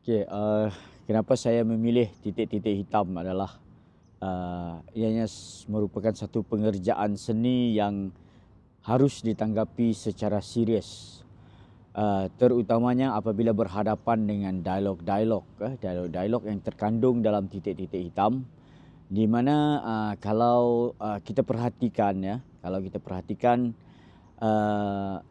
Okey, kenapa saya memilih titik-titik hitam adalah ianya merupakan satu pengerjaan seni yang harus ditanggapi secara serius. Terutamanya apabila berhadapan dengan dialog-dialog yang terkandung dalam titik-titik hitam, di mana kalau kita perhatikan uh,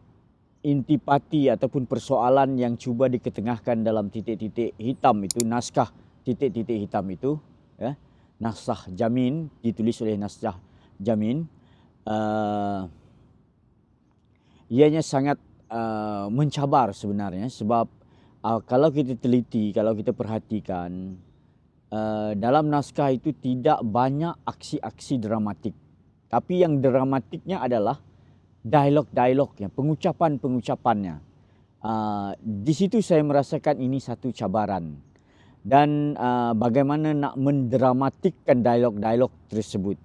intipati ataupun persoalan yang cuba diketengahkan dalam titik-titik hitam itu, naskah titik-titik hitam itu, ya, naskah Jamin, ditulis oleh naskah Jamin, ianya sangat mencabar sebenarnya, sebab kalau kita teliti, kalau kita perhatikan, dalam naskah itu tidak banyak aksi-aksi dramatik, tapi yang dramatiknya adalah dialog-dialognya, pengucapan-pengucapannya. Di situ saya merasakan ini satu cabaran, dan bagaimana nak mendramatikkan dialog-dialog tersebut.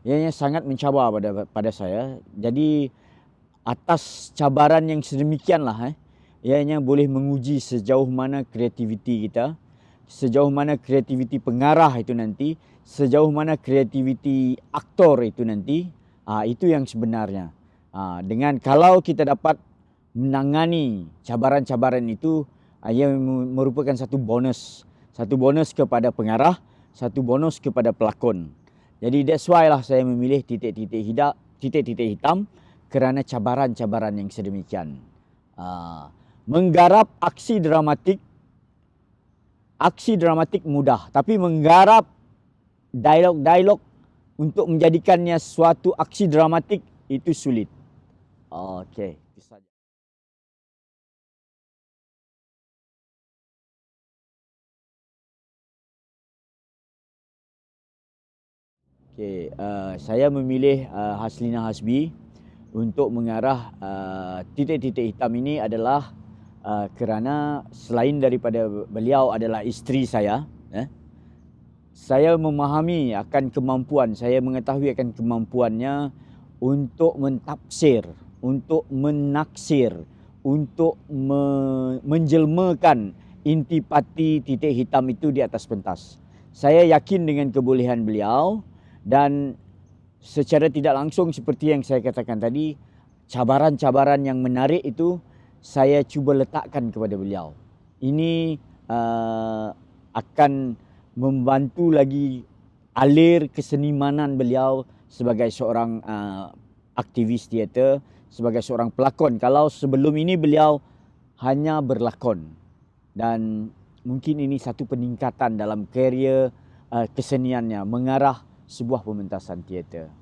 Ianya sangat mencabar pada saya. Jadi atas cabaran yang sedemikianlah, ianya boleh menguji sejauh mana kreativiti kita, sejauh mana kreativiti pengarah itu nanti, sejauh mana kreativiti aktor itu nanti. Itu yang sebenarnya. Dengan kalau kita dapat menangani cabaran-cabaran itu, ia merupakan satu bonus kepada pengarah, satu bonus kepada pelakon. Jadi that's why lah saya memilih titik-titik hitam kerana cabaran-cabaran yang sedemikian. Menggarap aksi dramatik mudah, tapi menggarap dialog-dialog untuk menjadikannya suatu aksi dramatik itu sulit. Okey, itu saja. Okey, saya memilih Haslina Hasbi untuk mengarah titik-titik hitam ini adalah kerana selain daripada beliau adalah isteri saya, saya memahami akan kemampuan, saya mengetahui akan kemampuannya untuk mentafsir, untuk menaksir, untuk menjelmakan intipati titik hitam itu di atas pentas. Saya yakin dengan kebolehan beliau, dan secara tidak langsung seperti yang saya katakan tadi, cabaran-cabaran yang menarik itu saya cuba letakkan kepada beliau. Ini akan membantu lagi alir kesenimanan beliau sebagai seorang aktivis teater, sebagai seorang pelakon. Kalau sebelum ini beliau hanya berlakon, dan mungkin ini satu peningkatan dalam karier keseniannya mengarah sebuah pementasan teater.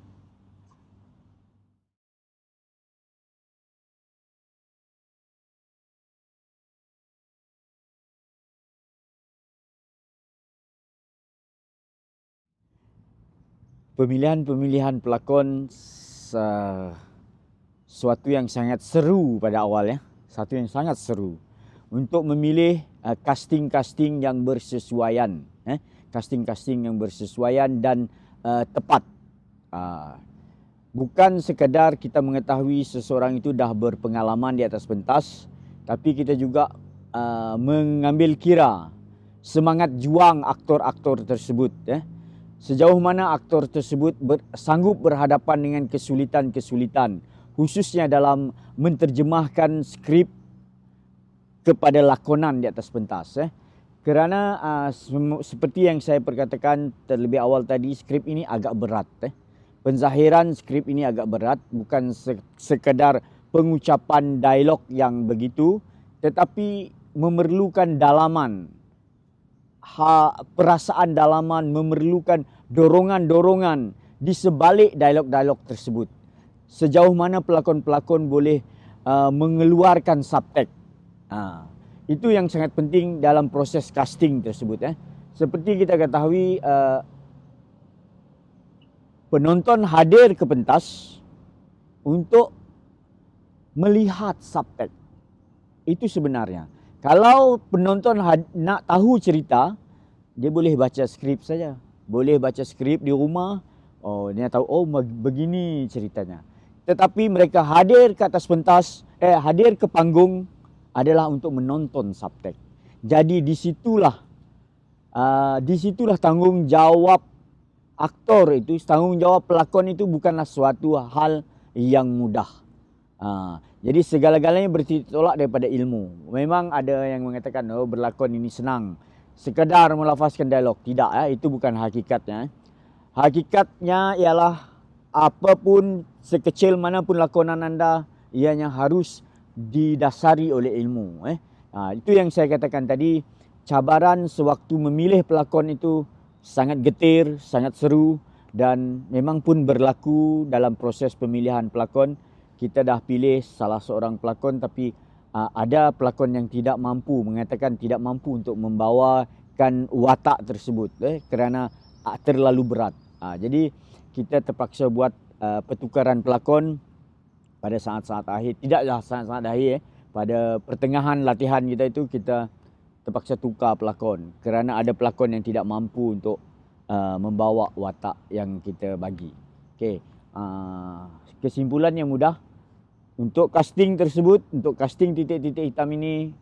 Pemilihan pelakon suatu yang sangat seru pada awalnya, satu yang sangat seru untuk memilih casting-casting yang bersesuaian, casting-casting yang bersesuaian dan tepat. Bukan sekadar kita mengetahui seseorang itu dah berpengalaman di atas pentas, tapi kita juga mengambil kira semangat juang aktor-aktor tersebut. Sejauh mana aktor tersebut sanggup berhadapan dengan kesulitan-kesulitan, khususnya dalam menterjemahkan skrip kepada lakonan di atas pentas. Kerana seperti yang saya perkatakan terlebih awal tadi, skrip ini agak berat. Penzahiran skrip ini agak berat, bukan sekadar pengucapan dialog yang begitu, tetapi memerlukan dalaman, perasaan dalaman, memerlukan dorongan-dorongan di sebalik dialog-dialog tersebut. Sejauh mana pelakon-pelakon boleh mengeluarkan subtek. Itu yang sangat penting dalam proses casting tersebut. Seperti kita ketahui, penonton hadir ke pentas untuk melihat subtek. Itu sebenarnya. Kalau penonton nak tahu cerita, dia boleh baca skrip saja. Boleh baca skrip di rumah. Dia tahu, begini ceritanya. Tetapi mereka hadir ke atas pentas, hadir ke panggung adalah untuk menonton subtek. Jadi disitulah tanggungjawab aktor itu, tanggungjawab pelakon itu bukanlah suatu hal yang mudah. Jadi segala-galanya bertolak daripada ilmu. Memang ada yang mengatakan berlakon ini senang, sekadar melafazkan dialog. Tidak, itu bukan hakikatnya. Hakikatnya ialah apapun, sekecil manapun lakonan anda, ianya harus didasari oleh ilmu. Itu yang saya katakan tadi, cabaran sewaktu memilih pelakon itu sangat getir, sangat seru, dan memang pun berlaku dalam proses pemilihan pelakon. Kita dah pilih salah seorang pelakon, tapi ada pelakon yang tidak mampu, mengatakan tidak mampu untuk membawakan watak tersebut kerana terlalu berat. Jadi kita terpaksa buat pertukaran pelakon pada saat-saat akhir. Tidaklah saat-saat akhir, pada pertengahan latihan kita itu kita terpaksa tukar pelakon kerana ada pelakon yang tidak mampu untuk membawa watak yang kita bagi. Okey. Kesimpulan yang mudah, untuk casting tersebut, untuk casting titik-titik hitam ini,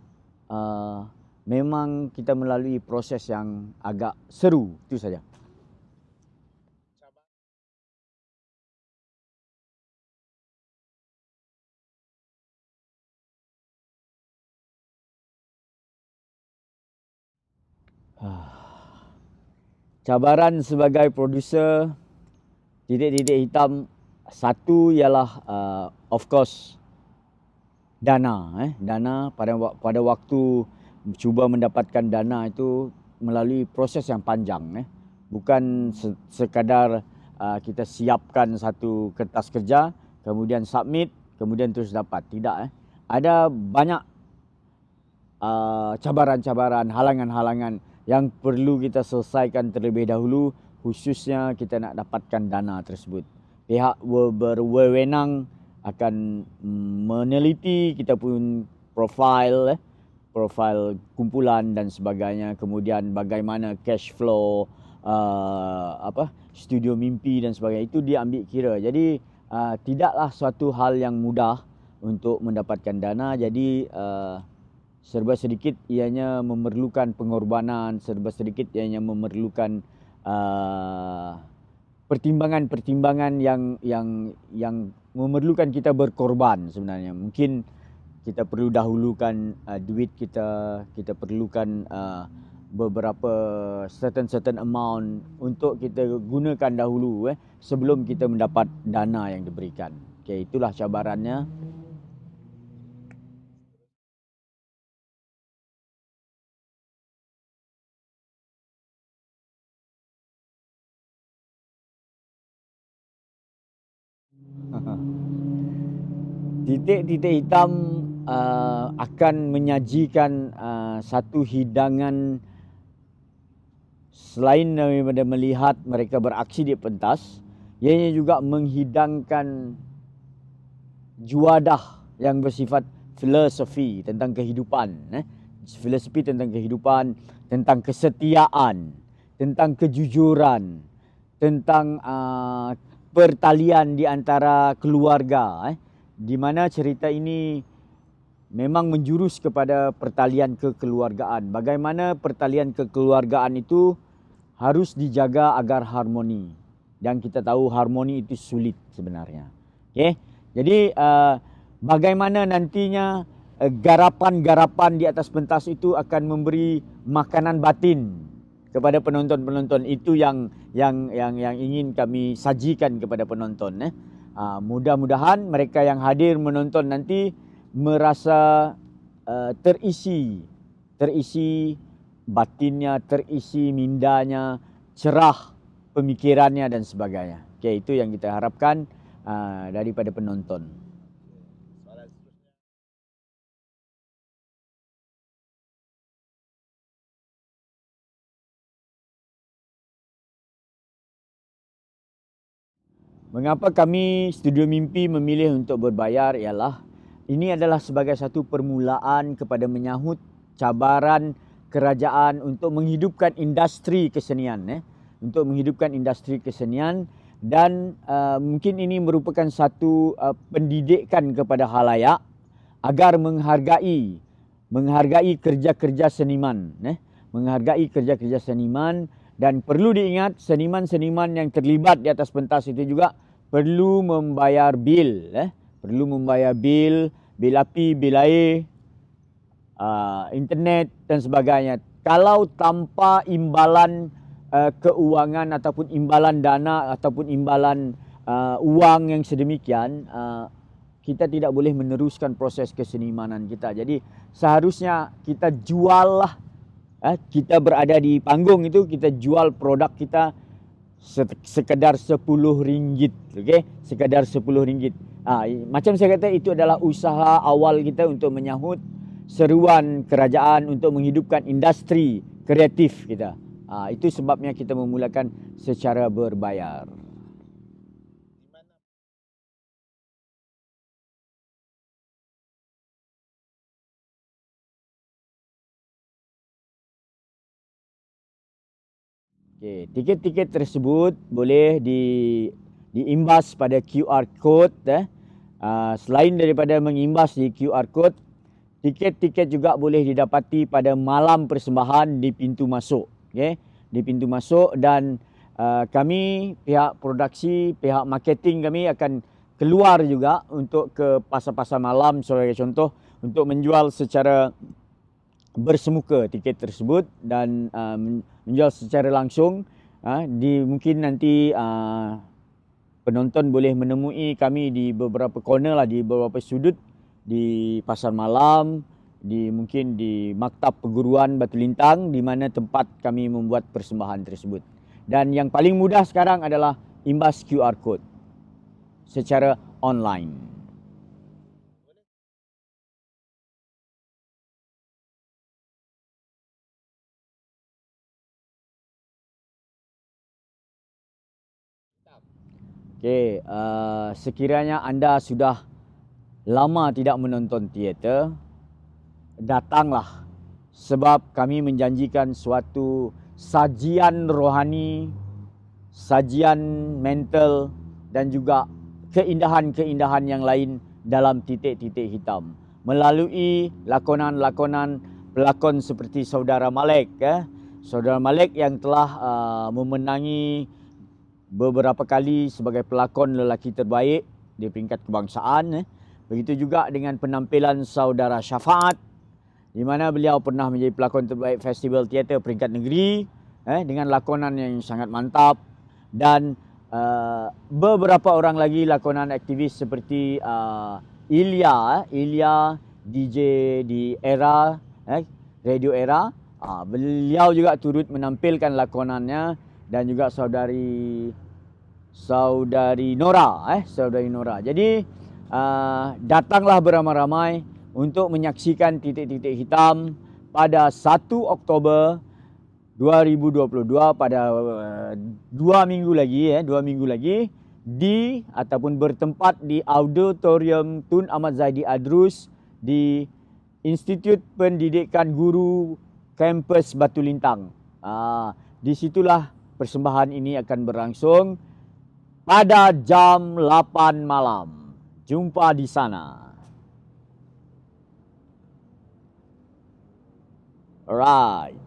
memang kita melalui proses yang agak seru. Itu saja. Cabaran sebagai produser titik-titik hitam, satu ialah of course dana. Dana pada waktu cuba mendapatkan dana itu melalui proses yang panjang. Bukan sekadar kita siapkan satu kertas kerja, kemudian submit, kemudian terus dapat. Tidak. Ada banyak cabaran-cabaran, halangan-halangan yang perlu kita selesaikan terlebih dahulu, khususnya kita nak dapatkan dana tersebut. Pihak berwenang akan meneliti kita pun profil kumpulan dan sebagainya, kemudian bagaimana cash flow studio mimpi dan sebagainya, itu dia ambil kira. Jadi tidaklah suatu hal yang mudah untuk mendapatkan dana. Jadi serba sedikit ianya memerlukan pengorbanan, serba sedikit ianya memerlukan pertimbangan-pertimbangan yang memerlukan kita berkorban sebenarnya. Mungkin kita perlu dahulukan duit kita perlukan beberapa certain amount untuk kita gunakan dahulu sebelum kita mendapat dana yang diberikan. Okey, itulah cabarannya. Titik-titik hitam akan menyajikan satu hidangan selain daripada melihat mereka beraksi di pentas, ianya juga menghidangkan juadah yang bersifat filosofi tentang kehidupan. Filosofi tentang kehidupan, tentang kesetiaan, tentang kejujuran, tentang pertalian di antara keluarga. Di mana cerita ini memang menjurus kepada pertalian kekeluargaan. Bagaimana pertalian kekeluargaan itu harus dijaga agar harmoni. Dan kita tahu harmoni itu sulit sebenarnya. Okay? Jadi bagaimana nantinya garapan-garapan di atas pentas itu akan memberi makanan batin kepada penonton-penonton. Itu yang ingin kami sajikan kepada penonton. Mudah-mudahan mereka yang hadir menonton nanti merasa terisi batinnya, terisi mindanya, cerah pemikirannya dan sebagainya. Okey, itu yang kita harapkan daripada penonton. Mengapa kami Studio Mimpi memilih untuk berbayar ialah ini adalah sebagai satu permulaan kepada menyahut cabaran kerajaan untuk menghidupkan industri kesenian. Untuk menghidupkan industri kesenian dan mungkin ini merupakan satu pendidikan kepada khalayak agar menghargai menghargai kerja-kerja seniman, menghargai kerja-kerja seniman, dan perlu diingat seniman-seniman yang terlibat di atas pentas itu juga perlu membayar bil, perlu membayar bil api, bil air, internet dan sebagainya. Kalau tanpa imbalan keuangan ataupun imbalan dana ataupun imbalan uang yang sedemikian, kita tidak boleh meneruskan proses kesenimanan kita. Jadi seharusnya kita jual lah, kita berada di panggung itu kita jual produk kita sekadar RM10, okey, sekadar RM10. Macam saya kata, itu adalah usaha awal kita untuk menyahut seruan kerajaan untuk menghidupkan industri kreatif kita. Itu sebabnya kita memulakan secara berbayar. Okay. Tiket-tiket tersebut boleh diimbas pada QR code. Selain daripada mengimbas di QR code, tiket-tiket juga boleh didapati pada malam persembahan di pintu masuk. Okay? Di pintu masuk, dan kami, pihak produksi, pihak marketing kami akan keluar juga untuk ke pasar-pasar malam sebagai contoh untuk menjual secara bersemuka tiket tersebut dan menjual secara langsung. Mungkin nanti penonton boleh menemui kami di beberapa corner lah, di beberapa sudut di pasar malam, mungkin di Maktab Perguruan Batu Lintang, di mana tempat kami membuat persembahan tersebut. Dan yang paling mudah sekarang adalah imbas QR code secara online. Okey, sekiranya anda sudah lama tidak menonton teater, datanglah, sebab kami menjanjikan suatu sajian rohani, sajian mental dan juga keindahan-keindahan yang lain dalam titik-titik hitam melalui lakonan-lakonan pelakon seperti Saudara Malik, Saudara Malik yang telah memenangi beberapa kali sebagai pelakon lelaki terbaik di peringkat kebangsaan. Begitu juga dengan penampilan Saudara Syafaat, di mana beliau pernah menjadi pelakon terbaik Festival Teater peringkat negeri dengan lakonan yang sangat mantap. Dan beberapa orang lagi lakonan aktivis seperti Ilya DJ di Era, Radio Era. Beliau juga turut menampilkan lakonannya, dan juga saudari Nora, saudari Nora. Jadi datanglah beramai-ramai untuk menyaksikan titik-titik hitam pada 1 Oktober 2022, pada 2 minggu lagi ataupun bertempat di Auditorium Tun Ahmad Zaidi Adrus di Institut Pendidikan Guru Kampus Batu Lintang. Di situlah persembahan ini akan berlangsung pada jam 8 malam. Jumpa di sana. Alright.